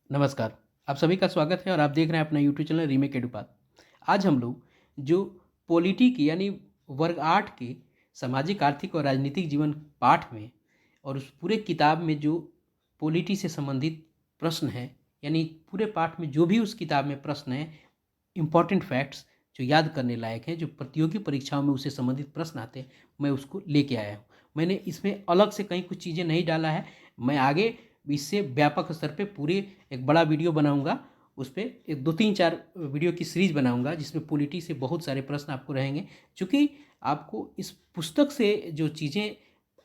नमस्कार। आप सभी का स्वागत है और आप देख रहे हैं अपना यूट्यूब चैनल रीमेक एडुपात। आज हम लोग जो पॉलिटी की यानी वर्ग 8 के सामाजिक, आर्थिक और राजनीतिक जीवन पाठ में और उस पूरे किताब में जो पॉलिटी से संबंधित प्रश्न हैं, यानी पूरे पाठ में जो भी उस किताब में प्रश्न हैं, इम्पॉर्टेंट फैक्ट्स जो याद करने लायक हैं, जो प्रतियोगी परीक्षाओं में उससे संबंधित प्रश्न आते हैं, मैं उसको लेके आया हूँ। मैंने इसमें अलग से कहीं कुछ चीज़ें नहीं डाला है। मैं आगे इससे व्यापक स्तर पे पूरे एक बड़ा वीडियो बनाऊंगा, उस पर एक 2-3-4 वीडियो की सीरीज बनाऊंगा जिसमें पॉलिटी से बहुत सारे प्रश्न आपको रहेंगे। चूँकि आपको इस पुस्तक से जो चीज़ें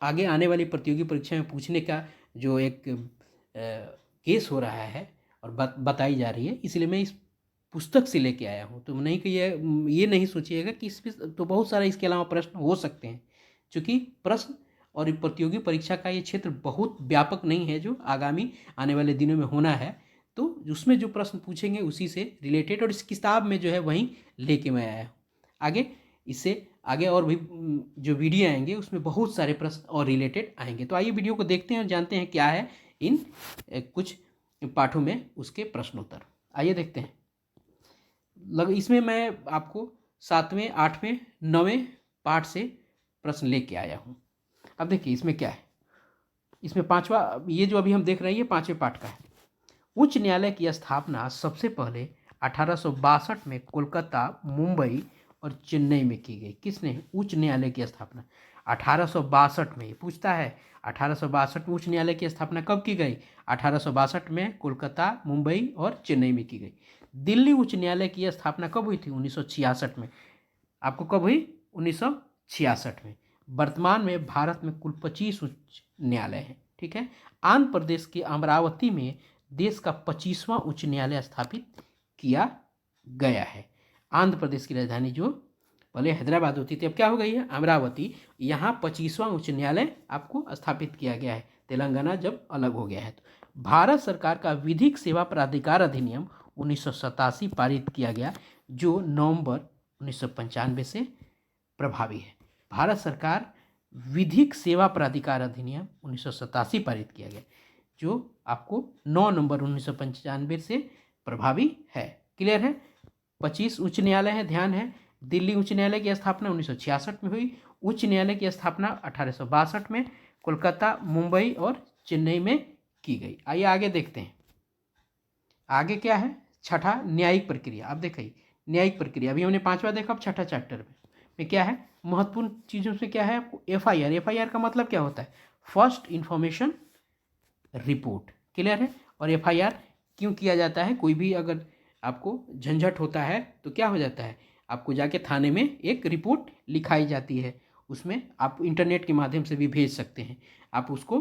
आगे आने वाली प्रतियोगी परीक्षा में पूछने का जो एक केस हो रहा है और बताई जा रही है, इसलिए मैं इस पुस्तक से लेके आया हूँ। तो नहीं कि ये नहीं सोचिएगा कि इस तो बहुत सारा इसके अलावा प्रश्न हो सकते हैं, चूँकि प्रश्न और प्रतियोगी परीक्षा का ये क्षेत्र बहुत व्यापक नहीं है जो आगामी आने वाले दिनों में होना है। तो उसमें जो प्रश्न पूछेंगे उसी से रिलेटेड और इस किताब में जो है वहीं लेके मैं आया हूँ। आगे इससे आगे और भी जो वीडियो आएंगे उसमें बहुत सारे प्रश्न और रिलेटेड आएंगे। तो आइए वीडियो को देखते हैं और जानते हैं क्या है इन कुछ पाठों में उसके प्रश्नोत्तर। आइए देखते हैं। इसमें मैं आपको 7वें, 8वें, 9वें पाठ से प्रश्न लेके आया हूँ। अब देखिए इसमें क्या है। इसमें पांचवा, ये जो अभी हम देख रहे हैं ये 5वें पाठ का है। उच्च न्यायालय की स्थापना सबसे पहले 1862 में कोलकाता, मुंबई और चेन्नई में की गई। किसने उच्च न्यायालय की स्थापना? 1862 में। पूछता है 1862 में उच्च न्यायालय की स्थापना कब की गई? 1862 में कोलकाता, मुंबई और चेन्नई में की गई। दिल्ली उच्च न्यायालय की स्थापना कब हुई थी? 1966 में। आपको कब हुई? 1966 में। वर्तमान में भारत में कुल 25 उच्च न्यायालय हैं। ठीक है। आंध्र प्रदेश के अमरावती में देश का 25वां उच्च न्यायालय स्थापित किया गया है। आंध्र प्रदेश की राजधानी जो पहले हैदराबाद होती थी अब क्या हो गई है? अमरावती। यहाँ 25वां उच्च न्यायालय आपको स्थापित किया गया है, तेलंगाना जब अलग हो गया है। तो भारत सरकार का विधिक सेवा प्राधिकार अधिनियम 1987 पारित किया गया, जो नवंबर 1995 से प्रभावी है। भारत सरकार विधिक सेवा प्राधिकार अधिनियम 1987 पारित किया गया, जो आपको 9 नवंबर 1995 से प्रभावी है। क्लियर है? 25 उच्च न्यायालय है, ध्यान है। दिल्ली उच्च न्यायालय की स्थापना 1966 में हुई। उच्च न्यायालय की स्थापना 1862 में कोलकाता, मुंबई और चेन्नई में की गई। आइए आगे देखते हैं। आगे क्या है? छठा, न्यायिक प्रक्रिया। अब देखिए न्यायिक प्रक्रिया अभी हमने 5वां देखा, अब छठा चैप्टर में क्या है? महत्वपूर्ण चीज़ों से क्या है आपको? एफआईआर। एफआईआर का मतलब क्या होता है? First information report. क्लियर है? और एफआईआर क्यों किया जाता है? कोई भी अगर आपको झंझट होता है तो क्या हो जाता है? आपको जाके थाने में एक रिपोर्ट लिखाई जाती है, उसमें आप इंटरनेट के माध्यम से भी भेज सकते हैं। आप उसको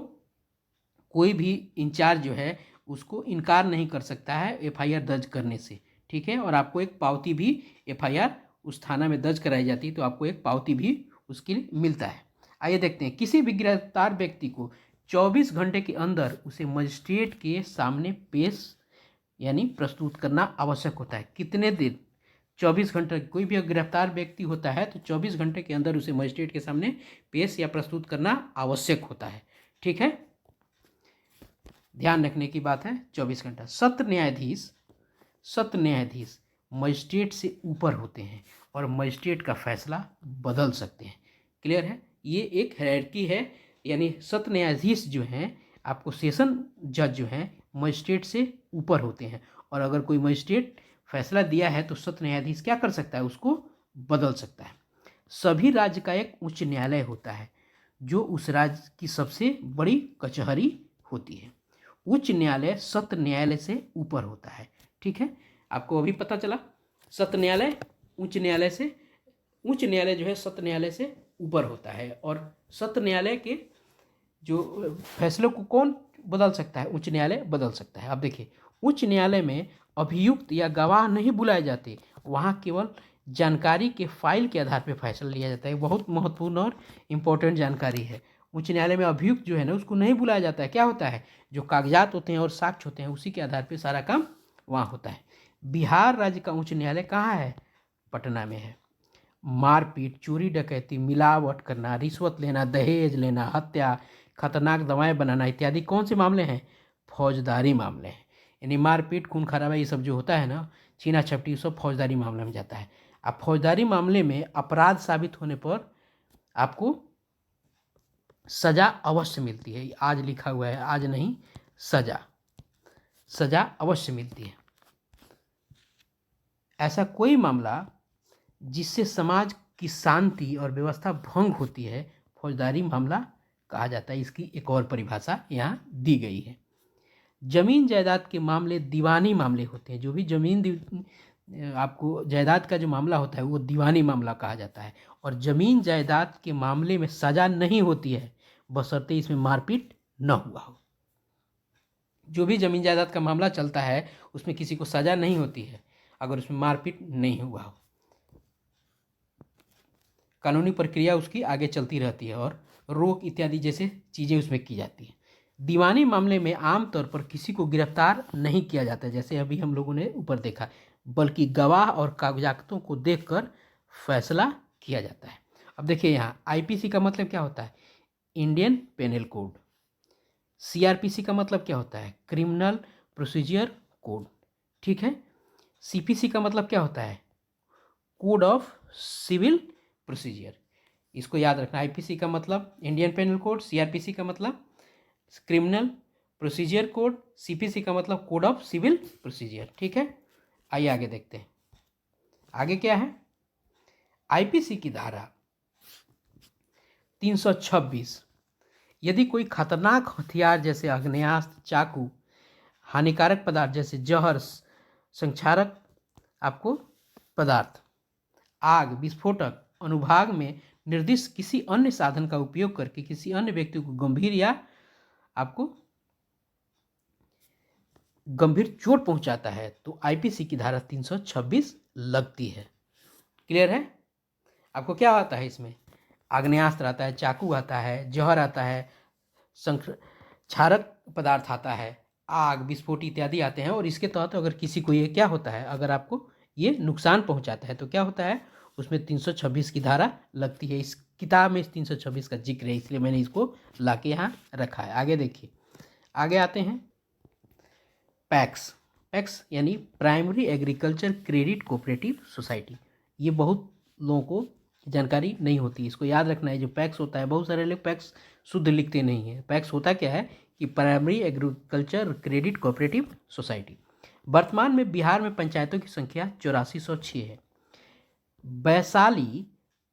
कोई भी इंचार्ज जो है उसको इनकार नहीं कर सकता है एफआईआर दर्ज करने से। ठीक है। और आपको एक पावती भी, एफआईआर उस थाना में दर्ज कराई जाती है तो आपको एक पावती भी उसके लिए मिलता है। आइए देखते हैं। किसी भी गिरफ्तार व्यक्ति को 24 घंटे के अंदर उसे मजिस्ट्रेट के सामने पेश यानी प्रस्तुत करना आवश्यक होता है। कितने दिन? 24 घंटे। कोई भी गिरफ्तार व्यक्ति होता है तो 24 घंटे के अंदर उसे मजिस्ट्रेट के सामने पेश या प्रस्तुत करना आवश्यक होता है। ठीक है। ध्यान रखने की बात है 24 घंटा। सत्र न्यायाधीश मजिस्ट्रेट से ऊपर होते हैं और मजिस्ट्रेट का फैसला बदल सकते हैं। क्लियर है? ये एक हायरार्की है, यानी सत्र न्यायाधीश जो हैं आपको सेशन जज जो हैं मजिस्ट्रेट से ऊपर होते हैं, और अगर कोई मजिस्ट्रेट फैसला दिया है तो सत्र न्यायाधीश क्या कर सकता है? उसको बदल सकता है। सभी राज्य का एक उच्च न्यायालय होता है जो उस राज्य की सबसे बड़ी कचहरी होती है। उच्च न्यायालय सत्र न्यायालय से ऊपर होता है। ठीक है। आपको अभी पता चला सत्र न्यायालय उच्च न्यायालय से, उच्च न्यायालय जो है सत्र न्यायालय से ऊपर होता है, और सत्र न्यायालय के जो फैसलों को कौन बदल सकता है? उच्च न्यायालय बदल सकता है। अब देखिए उच्च न्यायालय में अभियुक्त या गवाह नहीं बुलाए जाते, वहाँ केवल जानकारी के फाइल के आधार पर फैसला लिया जाता है। बहुत महत्वपूर्ण और इम्पोर्टेंट जानकारी है। उच्च न्यायालय में अभियुक्त जो है ना उसको नहीं बुलाया जाता है। क्या होता है? जो कागजात होते हैं और साक्ष्य होते हैं उसी के आधार पर सारा काम वहाँ होता है। बिहार राज्य का उच्च न्यायालय कहाँ है? पटना में है। मारपीट, चोरी डकैती, मिलावट करना, रिश्वत लेना, दहेज लेना, हत्या, खतरनाक दवाएं बनाना इत्यादि कौन से मामले हैं? फौजदारी मामले हैं। यानी मारपीट, खून खराबा, ये सब जो होता है ना, छीना झपटी, सब फौजदारी मामला में जाता है। अब फौजदारी मामले में अपराध साबित होने पर आपको सजा अवश्य मिलती है। आज लिखा हुआ है, आज नहीं, सजा अवश्य मिलती है। ऐसा कोई मामला जिससे समाज की शांति और व्यवस्था भंग होती है, फौजदारी मामला कहा जाता है। इसकी एक और परिभाषा यहाँ दी गई है। जमीन जायदाद के मामले दीवानी मामले होते हैं। जो भी आपको जायदाद का जो मामला होता है वो दीवानी मामला कहा जाता है। और जमीन जायदाद के मामले में सजा नहीं होती है, बशर्ते इसमें मारपीट न हुआ हो। जो भी जमीन जायदाद का मामला चलता है उसमें किसी को सजा नहीं होती है अगर उसमें मारपीट नहीं हुआ हो। कानूनी प्रक्रिया उसकी आगे चलती रहती है और रोक इत्यादि जैसे चीज़ें उसमें की जाती हैं। दीवानी मामले में आमतौर पर किसी को गिरफ्तार नहीं किया जाता, जैसे अभी हम लोगों ने ऊपर देखा, बल्कि गवाह और कागजातों को देखकर फैसला किया जाता है। अब देखिए यहाँ आईपीसी का मतलब क्या होता है, इंडियन पेनल कोड। सीआरपीसी का मतलब क्या होता है, क्रिमिनल प्रोसीजर कोड। ठीक है। सीपीसी का मतलब क्या होता है, कोड ऑफ सिविल प्रोसीजर। इसको याद रखना। आईपीसी का मतलब इंडियन पेनल कोड, सीआरपीसी का मतलब क्रिमिनल प्रोसीजर कोड, सीपीसी का मतलब कोड ऑफ सिविल प्रोसीजर। ठीक है। आइए आगे देखते हैं। आगे क्या है, आईपीसी की धारा 326, यदि कोई खतरनाक हथियार जैसे आग्नेयास्त्र, चाकू, हानिकारक पदार्थ जैसे जहर, संक्षारक आपको पदार्थ, आग, विस्फोटक, अनुभाग में निर्दिष्ट किसी अन्य साधन का उपयोग करके किसी अन्य व्यक्ति को गंभीर या आपको गंभीर चोट पहुंचाता है तो आईपीसी की धारा 326 लगती है। क्लियर है। आपको क्या आता है इसमें, आग्नेयास्त्र आता है, चाकू आता है, जहर आता है, क्षारक पदार्थ आता है, आग, विस्फोट इत्यादि आते हैं। और इसके तहत अगर किसी को ये क्या होता है, अगर आपको ये नुकसान पहुंचाता है तो क्या होता है, उसमें 326 की धारा लगती है। इस किताब में इस 326 का जिक्र है, इसलिए मैंने इसको लाके यहाँ रखा है। आगे देखिए, आगे आते हैं पैक्स। पैक्स यानी primary agriculture credit cooperative society. ये बहुत लोगों को जानकारी नहीं होती, इसको याद रखना है। जो पैक्स होता है, बहुत सारे लोग पैक्स शुद्ध लिखते नहीं है। पैक्स होता क्या है कि primary agriculture credit cooperative society. वर्तमान में बिहार में पंचायतों की संख्या 8406 है। वैशाली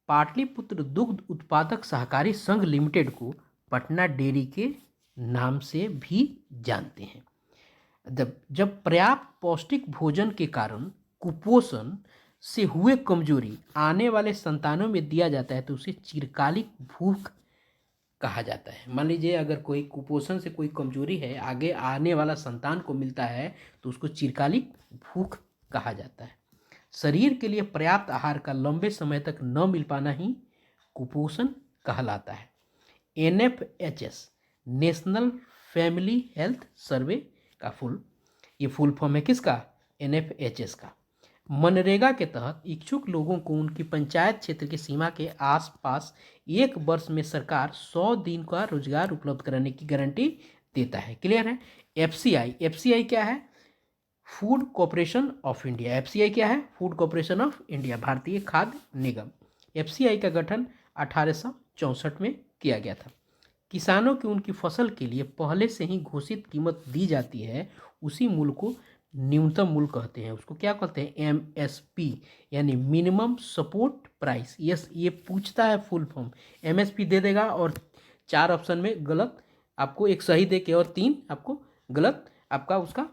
पाटलिपुत्र दुग्ध उत्पादक सहकारी संघ लिमिटेड को पटना डेयरी के नाम से भी जानते हैं। जब पर्याप्त पौष्टिक भोजन के कारण कुपोषण से हुए कमजोरी आने वाले संतानों में दिया जाता है तो उसे चिरकालिक भूख कहा जाता है। मान लीजिए अगर कोई कुपोषण से कोई कमजोरी है, आगे आने वाला संतान को मिलता है तो उसको चिरकालिक भूख कहा जाता है। शरीर के लिए पर्याप्त आहार का लंबे समय तक न मिल पाना ही कुपोषण कहलाता है। NFHS national family health survey का फुल फॉर्म है किसका, NFHS का। मनरेगा के तहत इच्छुक लोगों को उनकी पंचायत क्षेत्र की सीमा के आसपास एक वर्ष में सरकार 100 दिन का रोजगार उपलब्ध कराने की गारंटी देता है। क्लियर है। FCI क्या है, food corporation of India. FCI क्या है, फूड कॉर्पोरेशन ऑफ इंडिया, भारतीय खाद्य निगम। FCI का गठन 1864 में किया गया था। किसानों की उनकी फसल के लिए पहले से ही घोषित कीमत दी जाती है, उसी मूल्य को न्यूनतम मूल्य कहते हैं। उसको क्या कहते हैं, MSP यानी मिनिमम सपोर्ट प्राइस। यस, ये पूछता है फुल फॉर्म। MSP दे देगा और 4 ऑप्शन में गलत आपको एक सही दे के और 3 आपको गलत आपका उसका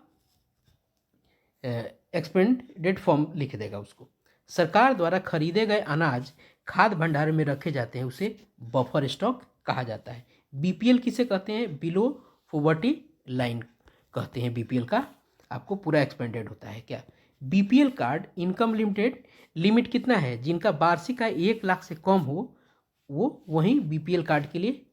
एक्सपेंडेड फॉर्म लिख देगा उसको। सरकार द्वारा खरीदे गए अनाज खाद्य भंडार में रखे जाते हैं, उसे बफर स्टॉक कहा जाता है। BPL किसे कहते हैं, बिलो पॉवर्टी लाइन कहते हैं। BPL का आपको पूरा एक्सपेंडेड होता है क्या। BPL कार्ड इनकम लिमिट कितना है, जिनका वार्षिक आय 1 लाख से कम हो वो वहीं BPL कार्ड के लिए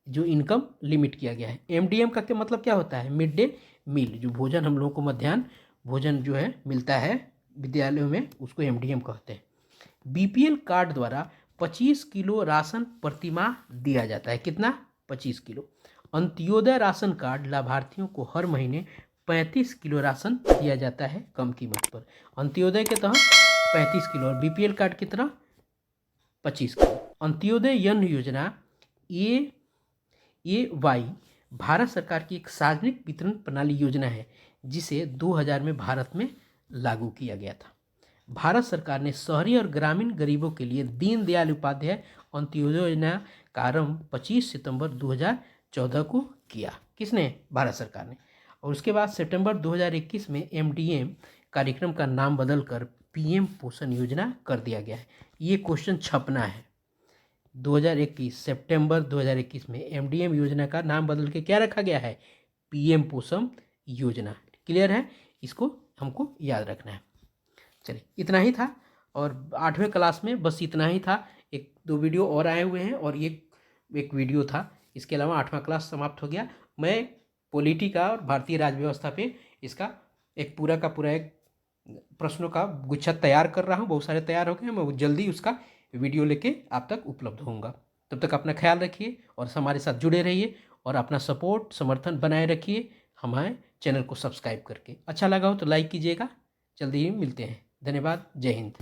जो इनकम लिमिट किया गया है। MDM का क्या मतलब क्या होता है, मिड डे मील, जो भोजन हम लोगों को मध्याह्न भोजन जो है मिलता है विद्यालयों में, उसको MDM कहते हैं। BPL कार्ड द्वारा 25 किलो राशन प्रतिमाह दिया जाता है। कितना, 25 किलो। अंत्योदय राशन कार्ड लाभार्थियों को हर महीने 35 किलो राशन दिया जाता है कम कीमत पर। अंत्योदय के तहत 35 किलो और बीपीएल कार्ड की तरह 25 किलो। अंत्योदय अन्न योजना ये वाई भारत सरकार की एक सार्वजनिक वितरण प्रणाली योजना है जिसे 2000 में भारत में लागू किया गया था। भारत सरकार ने शहरी और ग्रामीण गरीबों के लिए दीनदयाल उपाध्याय अंत्योदय योजना का आरंभ 25 सितंबर 2014 को किया। किसने? भारत सरकार ने। और उसके बाद सितंबर 2021 में एमडीएम कार्यक्रम का नाम बदलकर पीएम पोषण योजना कर दिया गया है। ये क्वेश्चन छपना है। 2021 सितंबर 2021 में एमडीएम योजना का नाम बदल के क्या रखा गया है? पीएम पोषण योजना। क्लियर है? इसको हमको याद रखना है। चलिए, इतना ही था और 8वें क्लास में बस इतना ही था। 1-2 वीडियो और आए हुए हैं और ये एक वीडियो था। इसके अलावा 8वां क्लास समाप्त हो गया। मैं पॉलिटी का और भारतीय राज व्यवस्था पे इसका एक पूरा का पूरा एक प्रश्नों का गुच्छा तैयार कर रहा हूँ। बहुत सारे तैयार हो गए हैं। मैं जल्दी उसका वीडियो लेके आप तक उपलब्ध होऊंगा। तब तक अपना ख्याल रखिए और हमारे साथ जुड़े रहिए और अपना सपोर्ट समर्थन बनाए रखिए हमारे चैनल को सब्सक्राइब करके। अच्छा लगा हो तो लाइक कीजिएगा। जल्दी ही मिलते हैं। धन्यवाद। जय हिंद।